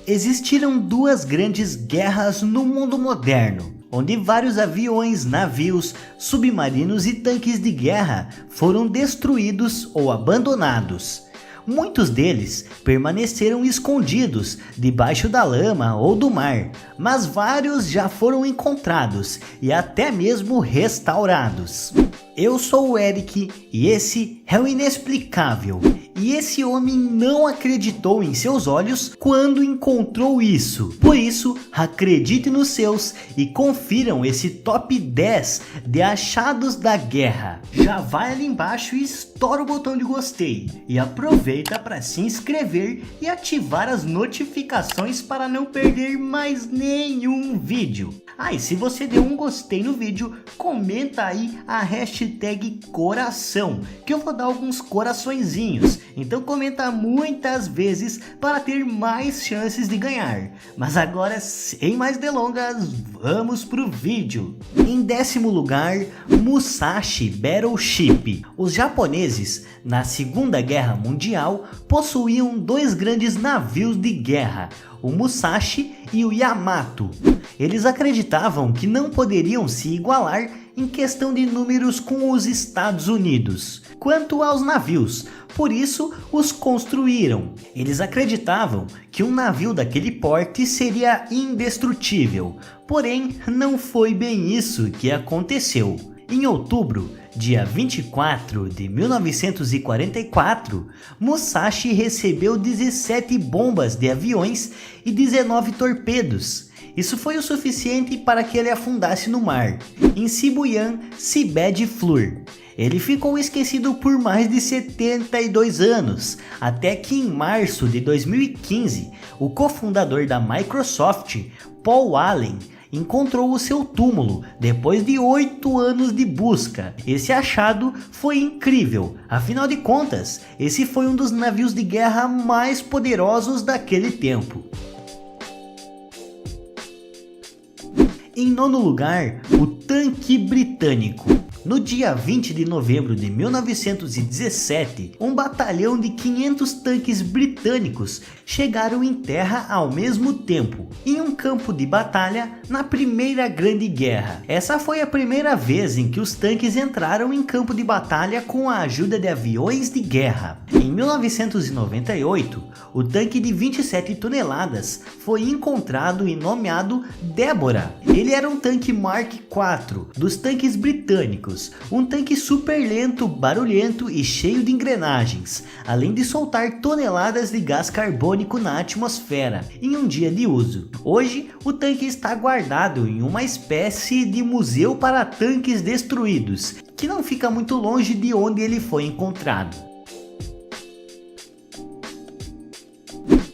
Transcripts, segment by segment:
Existiram duas grandes guerras no mundo moderno, onde vários aviões, navios, submarinos e tanques de guerra foram destruídos ou abandonados. Muitos deles permaneceram escondidos debaixo da lama ou do mar, mas vários já foram encontrados e até mesmo restaurados. Eu sou o Eric e esse é o Inexplicável. E esse homem não acreditou em seus olhos quando encontrou isso. Por isso, acredite nos seus e confiram esse top 10 de achados da guerra. Já vai ali embaixo e estoura o botão de gostei. E aproveita para se inscrever e ativar as notificações para não perder mais nenhum vídeo. E se você deu um gostei no vídeo, comenta aí a hashtag coração, que eu vou dar alguns coraçõezinhos. Então comenta muitas vezes para ter mais chances de ganhar. Mas agora, sem mais delongas, vamos pro vídeo. Em 10º lugar, Musashi Battleship. Os japoneses, na Segunda Guerra Mundial, possuíam dois grandes navios de guerra, o Musashi e o Yamato. Eles acreditavam que não poderiam se igualar em questão de números com os Estados Unidos quanto aos navios, por isso os construíram. Eles acreditavam que um navio daquele porte seria indestrutível, porém não foi bem isso que aconteceu. Em outubro, dia 24 de 1944, Musashi recebeu 17 bombas de aviões e 19 torpedos. Isso foi o suficiente para que ele afundasse no mar, em Sibuyan Seabed Flur. Ele ficou esquecido por mais de 72 anos, até que em março de 2015, o cofundador da Microsoft, Paul Allen, encontrou o seu túmulo depois de 8 anos de busca. Esse achado foi incrível, afinal de contas, esse foi um dos navios de guerra mais poderosos daquele tempo. Em 9º lugar, o tanque britânico. No dia 20 de novembro de 1917, um batalhão de 500 tanques britânicos chegaram em terra ao mesmo tempo, em um campo de batalha na Primeira Grande Guerra. Essa foi a primeira vez em que os tanques entraram em campo de batalha com a ajuda de aviões de guerra. Em 1998, o tanque de 27 toneladas foi encontrado e nomeado Deborah. Ele era um tanque Mark IV dos tanques britânicos. Um tanque super lento, barulhento e cheio de engrenagens, além de soltar toneladas de gás carbônico na atmosfera em um dia de uso. Hoje, o tanque está guardado em uma espécie de museu para tanques destruídos, que não fica muito longe de onde ele foi encontrado.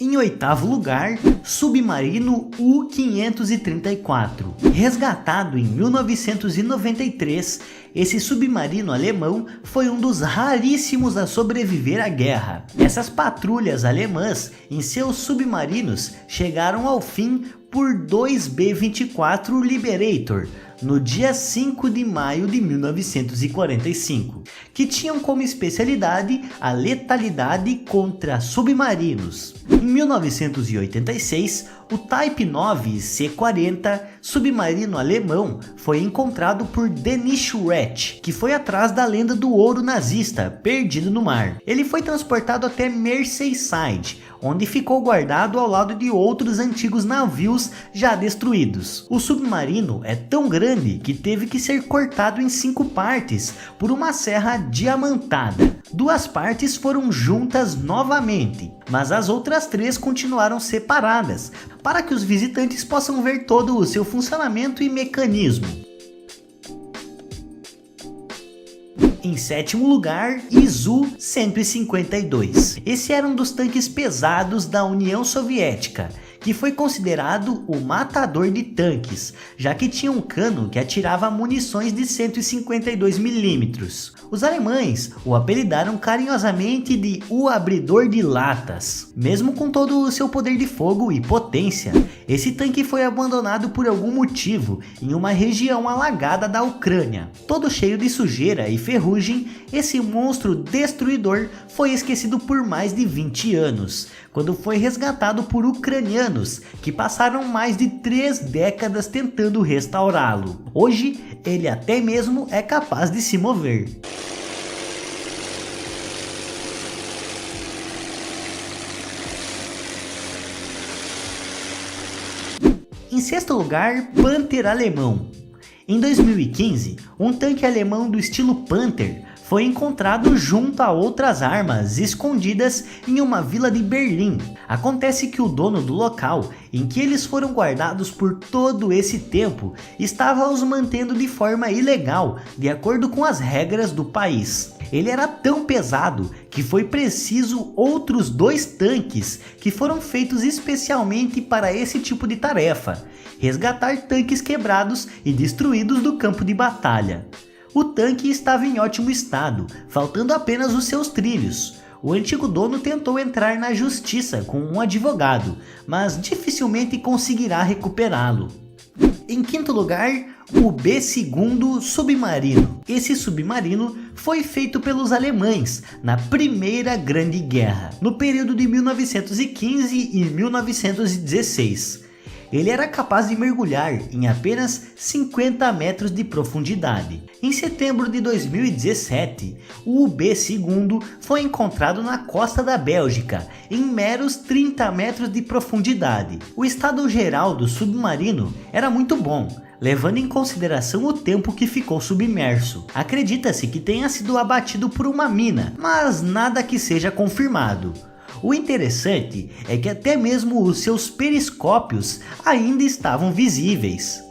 Em 8º lugar, submarino U-534. Resgatado em 1993, esse submarino alemão foi um dos raríssimos a sobreviver à guerra. Essas patrulhas alemãs em seus submarinos chegaram ao fim por 2 B-24 Liberator, no dia 5 de maio de 1945, que tinham como especialidade a letalidade contra submarinos. Em 1986, o Type 9 C-40, submarino alemão, foi encontrado por Denis Ret, que foi atrás da lenda do ouro nazista perdido no mar. Ele foi transportado até Merseyside, onde ficou guardado ao lado de outros antigos navios já destruídos. O submarino é tão grande que teve que ser cortado em 5 partes por uma serra diamantada. 2 partes foram juntas novamente, mas as outras 3 continuaram separadas, para que os visitantes possam ver todo o seu funcionamento e mecanismo. Em 7º lugar, Izu-152. Esse era um dos tanques pesados da União Soviética, que foi considerado o matador de tanques, já que tinha um cano que atirava munições de 152 milímetros. Os alemães o apelidaram carinhosamente de o abridor de latas. Mesmo com todo o seu poder de fogo e potência, esse tanque foi abandonado por algum motivo em uma região alagada da Ucrânia. Todo cheio de sujeira e ferrugem, esse monstro destruidor foi esquecido por mais de 20 anos, quando foi resgatado por ucranianos anos que passaram mais de 3 décadas tentando restaurá-lo. Hoje, ele até mesmo é capaz de se mover. Em sexto lugar, Panther alemão. Em 2015, um tanque alemão do estilo Panther foi encontrado junto a outras armas escondidas em uma vila de Berlim. Acontece que o dono do local em que eles foram guardados por todo esse tempo estava os mantendo de forma ilegal, de acordo com as regras do país. Ele era tão pesado que foi preciso outros 2 tanques que foram feitos especialmente para esse tipo de tarefa: resgatar tanques quebrados e destruídos do campo de batalha. O tanque estava em ótimo estado, faltando apenas os seus trilhos. O antigo dono tentou entrar na justiça com um advogado, mas dificilmente conseguirá recuperá-lo. Em quinto lugar, o B-2 submarino. Esse submarino foi feito pelos alemães na Primeira Grande Guerra, no período de 1915 e 1916. Ele era capaz de mergulhar em apenas 50 metros de profundidade. Em setembro de 2017, o B-2 foi encontrado na costa da Bélgica, em meros 30 metros de profundidade. O estado geral do submarino era muito bom, levando em consideração o tempo que ficou submerso. Acredita-se que tenha sido abatido por uma mina, mas nada que seja confirmado. O interessante é que até mesmo os seus periscópios ainda estavam visíveis.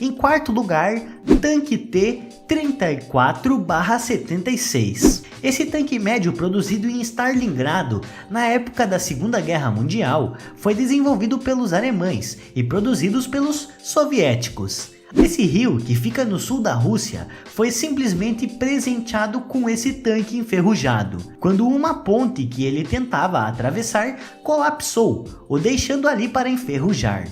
Em quarto lugar, tanque T-34/76. Esse tanque médio produzido em Stalingrado na época da Segunda Guerra Mundial foi desenvolvido pelos alemães e produzidos pelos soviéticos. Esse rio, que fica no sul da Rússia, foi simplesmente presenteado com esse tanque enferrujado, quando uma ponte que ele tentava atravessar colapsou, o deixando ali para enferrujar.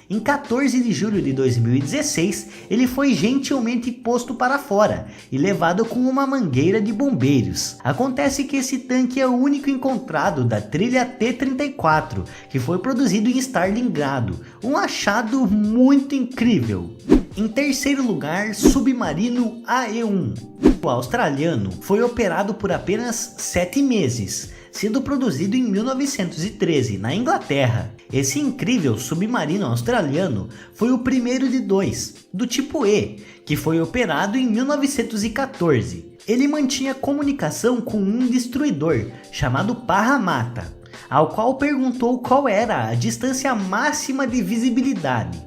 Em 14 de julho de 2016, ele foi gentilmente posto para fora e levado com uma mangueira de bombeiros. Acontece que esse tanque é o único encontrado da trilha T-34, que foi produzido em Stalingrado, um achado muito incrível. Em terceiro lugar, submarino AE-1. O australiano foi operado por apenas 7 meses, sendo produzido em 1913 na Inglaterra. Esse incrível submarino australiano foi o primeiro de 2, do tipo E, que foi operado em 1914. Ele mantinha comunicação com um destruidor chamado Parramatta, ao qual perguntou qual era a distância máxima de visibilidade.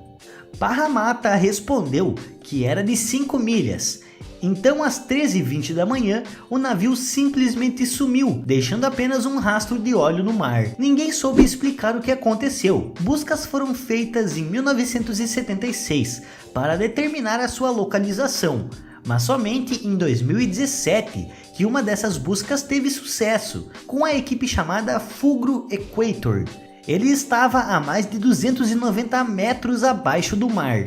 Parramatta respondeu que era de 5 milhas. Então, às 13h20 da manhã, o navio simplesmente sumiu, deixando apenas um rastro de óleo no mar. Ninguém soube explicar o que aconteceu. Buscas foram feitas em 1976 para determinar a sua localização, mas somente em 2017 que uma dessas buscas teve sucesso, com a equipe chamada Fulgro Equator. Ele estava a mais de 290 metros abaixo do mar.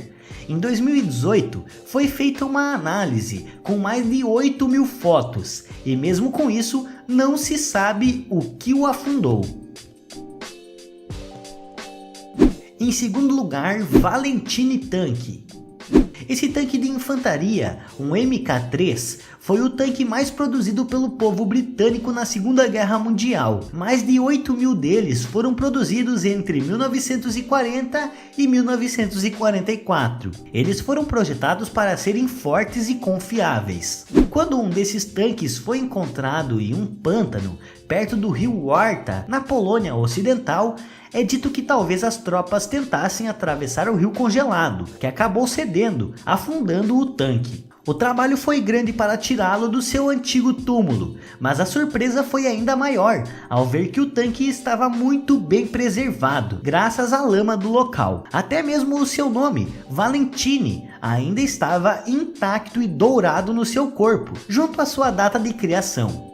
Em 2018, foi feita uma análise com mais de 8.000 fotos, e mesmo com isso, não se sabe o que o afundou. Em segundo lugar, Valentine Tanque. Esse tanque de infantaria, um Mk3, foi o tanque mais produzido pelo povo britânico na Segunda Guerra Mundial. Mais de 8.000 deles foram produzidos entre 1940 e 1944. Eles foram projetados para serem fortes e confiáveis. Quando um desses tanques foi encontrado em um pântano perto do rio Warta, na Polônia Ocidental, é dito que talvez as tropas tentassem atravessar o rio congelado, que acabou cedendo, afundando o tanque. O trabalho foi grande para tirá-lo do seu antigo túmulo, mas a surpresa foi ainda maior ao ver que o tanque estava muito bem preservado, graças à lama do local. Até mesmo o seu nome, Valentine, ainda estava intacto e dourado no seu corpo, junto à sua data de criação.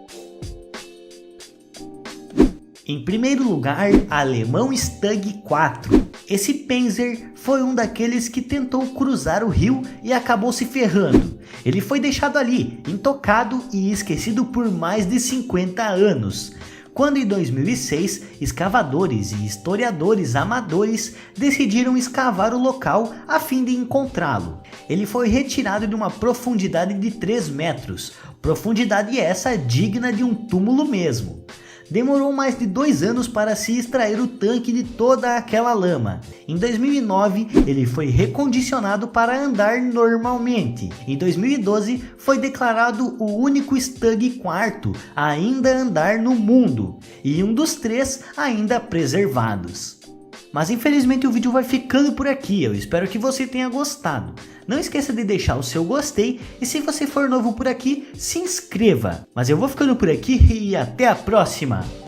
Em primeiro lugar, alemão Stug 4. Esse Panzer foi um daqueles que tentou cruzar o rio e acabou se ferrando. Ele foi deixado ali, intocado e esquecido por mais de 50 anos. quando em 2006 escavadores e historiadores amadores decidiram escavar o local a fim de encontrá-lo. Ele foi retirado de uma profundidade de 3 metros, profundidade essa digna de um túmulo mesmo. Demorou mais de 2 anos para se extrair o tanque de toda aquela lama. Em 2009, ele foi recondicionado para andar normalmente. Em 2012, foi declarado o único Stug quarto a ainda andar no mundo, e um dos 3 ainda preservados. Mas infelizmente o vídeo vai ficando por aqui, eu espero que você tenha gostado. Não esqueça de deixar o seu gostei e se você for novo por aqui, se inscreva. Mas eu vou ficando por aqui e até a próxima!